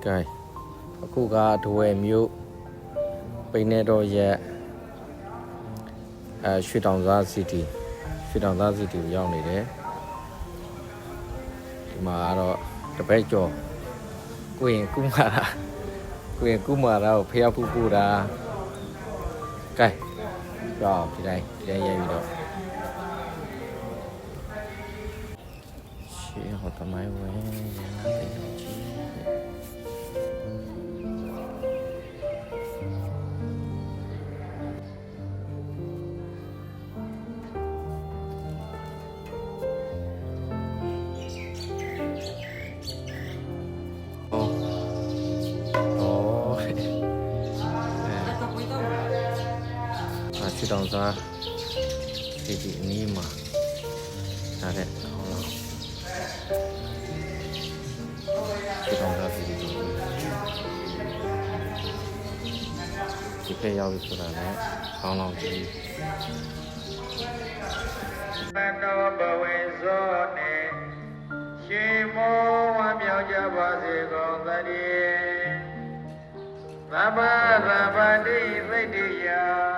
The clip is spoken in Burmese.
ကဲအခုကဒဝဲမျိုးပိနေတော့ရဲ့ရွှေတောင်သားစီတီကိုရောက်နေတယ်ဒီမှာတော့တပည့်ကျော်ကိုရင်ကုမာတာကိုဖျားဖူးပူတာကဲကြောက်ဒီတိုင်းရဲပြီးတော့ရှေ့ဟောတမိုင်းဝဲရနာတိတ်ကြီးရွှေတောင်သားဒီအနီးမှာဒါနဲ့ဟောလားရွှေတောင်သားဒီဖက်ရောက်ပြီဆိုတာလည်းကောင်းလောက်ကြီးမနောဘဝေဇောနေရှင်မောဝမ်းမြောက်ကြပါစေကုန်သတည်းသဗ္ဗဗဗ္ဗတိသိတ္တိယ